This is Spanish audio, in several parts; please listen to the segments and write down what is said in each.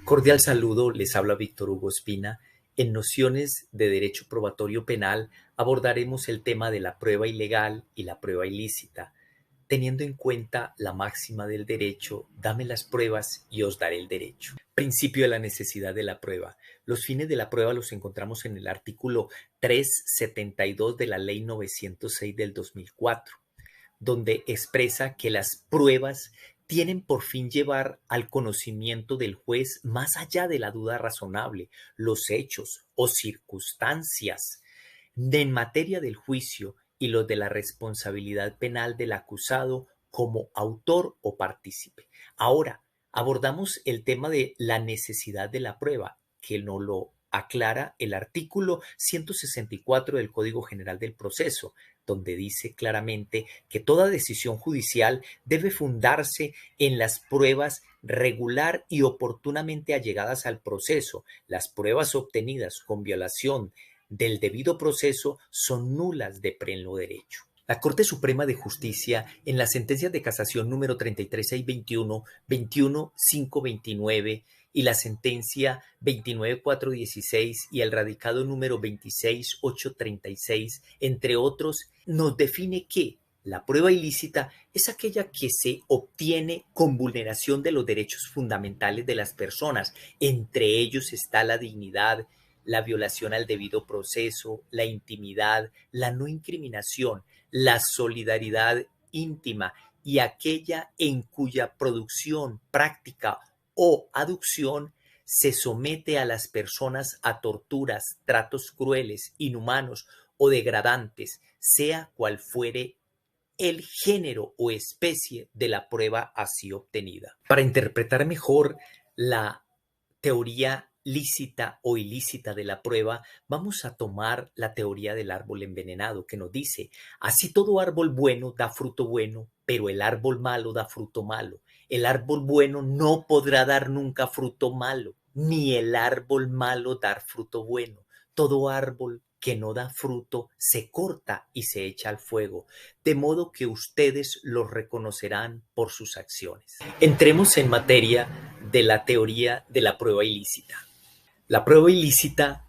Cordial saludo, les habla Víctor Hugo Espina. En Nociones de Derecho Probatorio Penal abordaremos el tema de la prueba ilegal y la prueba ilícita, teniendo en cuenta la máxima del derecho: dame las pruebas y os daré el derecho. Principio de la necesidad de la prueba. Los fines de la prueba los encontramos en el artículo 372 de la Ley 906 del 2004, donde expresa que las pruebas tienen por fin llevar al conocimiento del juez, más allá de la duda razonable, los hechos o circunstancias en materia del juicio y los de la responsabilidad penal del acusado como autor o partícipe. Ahora, abordamos el tema de la necesidad de la prueba, que nos lo aclara el artículo 164 del Código General del Proceso, donde dice claramente que toda decisión judicial debe fundarse en las pruebas regular y oportunamente allegadas al proceso. Las pruebas obtenidas con violación del debido proceso son nulas de pleno derecho. La Corte Suprema de Justicia, en las sentencias de casación número 33621, 21529 y la sentencia 29416 y el radicado número 26836, entre otros, nos define que la prueba ilícita es aquella que se obtiene con vulneración de los derechos fundamentales de las personas. Entre ellos está la dignidad, la violación al debido proceso, la intimidad, la no incriminación, la solidaridad íntima y aquella en cuya producción, práctica o aducción se somete a las personas a torturas, tratos crueles, inhumanos o degradantes, sea cual fuere el género o especie de la prueba así obtenida. Para interpretar mejor la teoría lícita o ilícita de la prueba, vamos a tomar la teoría del árbol envenenado, que nos dice: así todo árbol bueno da fruto bueno, pero el árbol malo da fruto malo. El árbol bueno no podrá dar nunca fruto malo, ni el árbol malo dar fruto bueno. Todo árbol que no da fruto se corta y se echa al fuego, de modo que ustedes los reconocerán por sus acciones. Entremos en materia de la teoría de la prueba ilícita. La prueba ilícita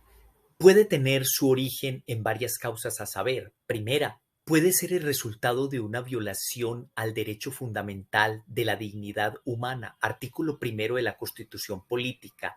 puede tener su origen en varias causas, a saber: primera, puede ser el resultado de una violación al derecho fundamental de la dignidad humana, artículo primero de la Constitución Política.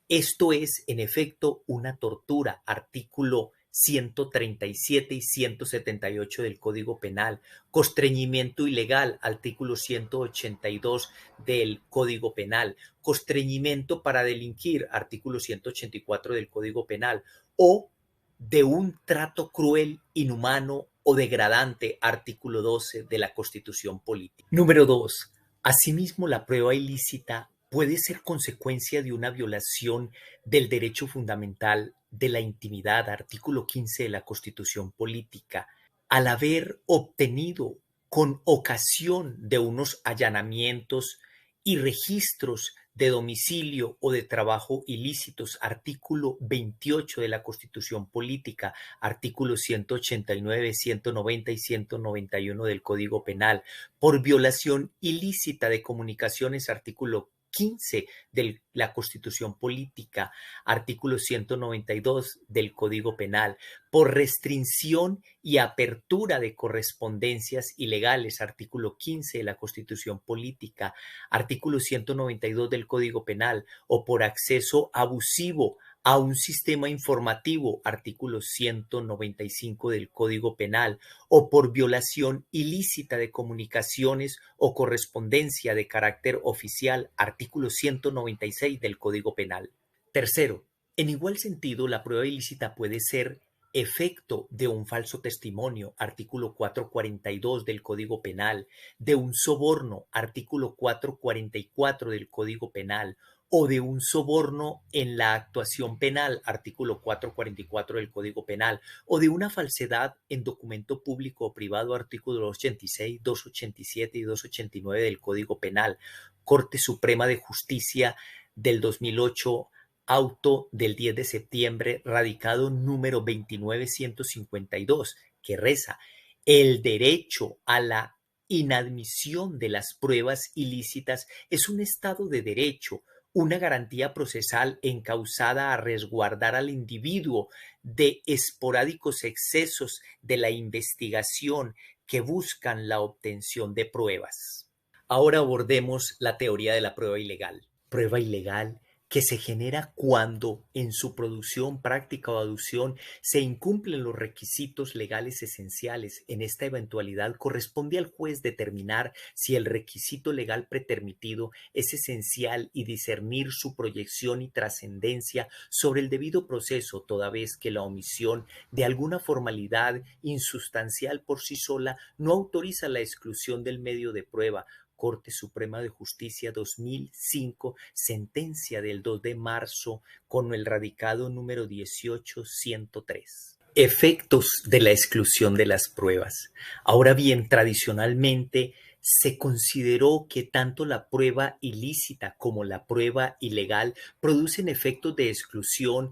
Esto es, en efecto, una tortura, artículo 137 y 178 del Código Penal. Constreñimiento ilegal, artículo 182 del Código Penal. Constreñimiento para delinquir, artículo 184 del Código Penal. O de un trato cruel, inhumano o degradante, artículo 12 de la Constitución Política. Número 2. Asimismo, la prueba ilícita puede ser consecuencia de una violación del derecho fundamental de la intimidad, artículo 15 de la Constitución Política, al haber obtenido con ocasión de unos allanamientos y registros de domicilio o de trabajo ilícitos, artículo 28 de la Constitución Política, artículos 189, 190 y 191 del Código Penal, por violación ilícita de comunicaciones, artículo 15 de la Constitución Política, artículo 192 del Código Penal, por restricción y apertura de correspondencias ilegales, artículo 15 de la Constitución Política, artículo 192 del Código Penal, o por acceso abusivo a un sistema informativo, artículo 195 del Código Penal, o por violación ilícita de comunicaciones o correspondencia de carácter oficial, artículo 196 del Código Penal. Tercero, en igual sentido, la prueba ilícita puede ser efecto de un falso testimonio, artículo 442 del Código Penal, de un soborno, artículo 444 del Código Penal, o de un soborno en la actuación penal, artículo 444 del Código Penal, o de una falsedad en documento público o privado, artículo 286, 287 y 289 del Código Penal. Corte Suprema de Justicia del 2008, auto del 10 de septiembre, radicado número 29152, que reza: el derecho a la inadmisión de las pruebas ilícitas es un estado de derecho una garantía procesal encausada a resguardar al individuo de esporádicos excesos de la investigación que buscan la obtención de pruebas. Ahora abordemos la teoría de la prueba ilegal. Prueba ilegal que se genera cuando en su producción, práctica o aducción se incumplen los requisitos legales esenciales. En esta eventualidad corresponde al juez determinar si el requisito legal pretermitido es esencial y discernir su proyección y trascendencia sobre el debido proceso, toda vez que la omisión de alguna formalidad insustancial por sí sola no autoriza la exclusión del medio de prueba. Corte Suprema de Justicia 2005, sentencia del 2 de marzo con el radicado número 18103. Efectos de la exclusión de las pruebas. Ahora bien, tradicionalmente se consideró que tanto la prueba ilícita como la prueba ilegal producen efectos de exclusión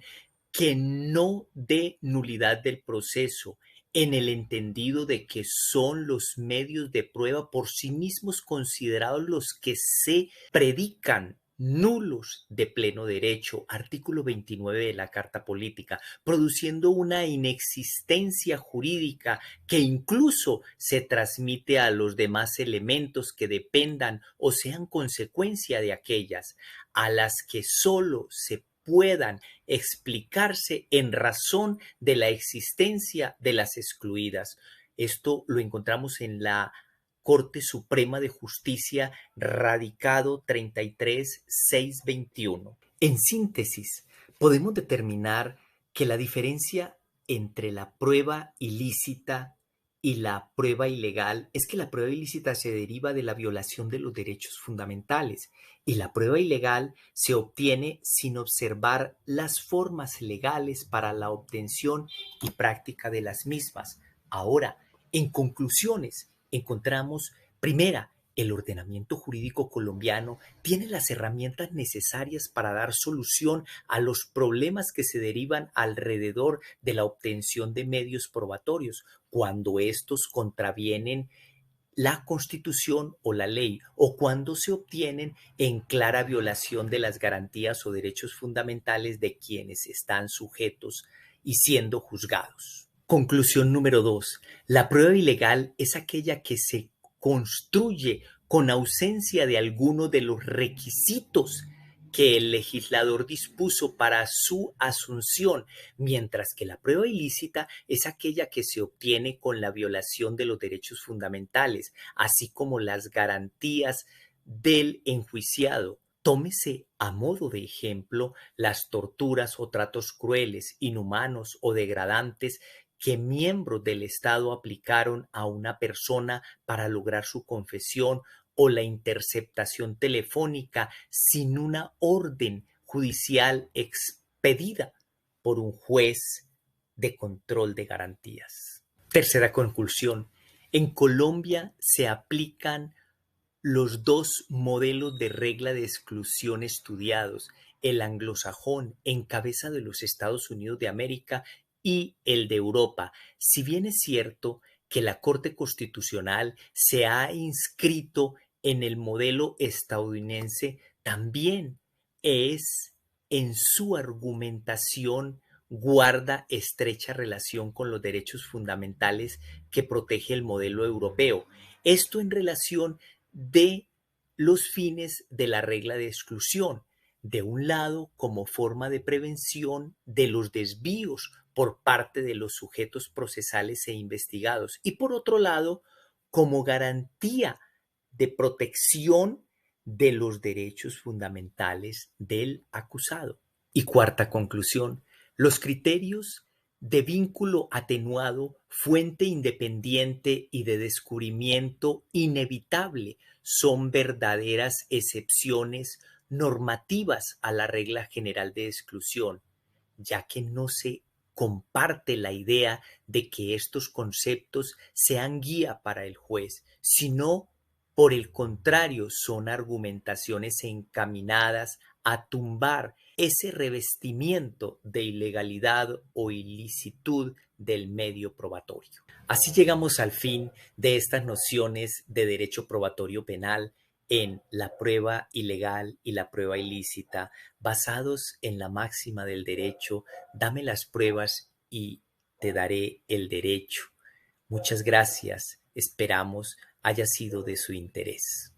que no de nulidad del proceso, en el entendido de que son los medios de prueba por sí mismos considerados los que se predican nulos de pleno derecho, artículo 29 de la Carta Política, produciendo una inexistencia jurídica que incluso se transmite a los demás elementos que dependan o sean consecuencia de aquellas, a las que sólo se puedan explicarse en razón de la existencia de las excluidas. Esto lo encontramos en la Corte Suprema de Justicia, radicado 33621. En síntesis, podemos determinar que la diferencia entre la prueba ilícita y la prueba ilegal es que la prueba ilícita se deriva de la violación de los derechos fundamentales y la prueba ilegal se obtiene sin observar las formas legales para la obtención y práctica de las mismas. Ahora, en conclusiones, encontramos, primera, el ordenamiento jurídico colombiano tiene las herramientas necesarias para dar solución a los problemas que se derivan alrededor de la obtención de medios probatorios cuando estos contravienen la Constitución o la ley o cuando se obtienen en clara violación de las garantías o derechos fundamentales de quienes están sujetos y siendo juzgados. Conclusión número 2. La prueba ilegal es aquella que se construye con ausencia de alguno de los requisitos que el legislador dispuso para su asunción, mientras que la prueba ilícita es aquella que se obtiene con la violación de los derechos fundamentales, así como las garantías del enjuiciado. Tómese a modo de ejemplo las torturas o tratos crueles, inhumanos o degradantes que miembros del Estado aplicaron a una persona para lograr su confesión o la interceptación telefónica sin una orden judicial expedida por un juez de control de garantías. Tercera conclusión. En Colombia se aplican los dos modelos de regla de exclusión estudiados, el anglosajón en cabeza de los Estados Unidos de América y el de Europa. Si bien es cierto que la Corte Constitucional se ha inscrito en el modelo estadounidense, también es en su argumentación guarda estrecha relación con los derechos fundamentales que protege el modelo europeo. Esto en relación de los fines de la regla de exclusión, de un lado como forma de prevención de los desvíos por parte de los sujetos procesales e investigados y por otro lado como garantía de protección de los derechos fundamentales del acusado. Y cuarta conclusión, los criterios de vínculo atenuado, fuente independiente y de descubrimiento inevitable son verdaderas excepciones normativas a la regla general de exclusión, ya que no se comparte la idea de que estos conceptos sean guía para el juez, sino por el contrario son argumentaciones encaminadas a tumbar ese revestimiento de ilegalidad o ilicitud del medio probatorio. Así llegamos al fin de estas nociones de derecho probatorio penal en la prueba ilegal y la prueba ilícita, basados en la máxima del derecho, dame las pruebas y te daré el derecho. Muchas gracias, esperamos haya sido de su interés.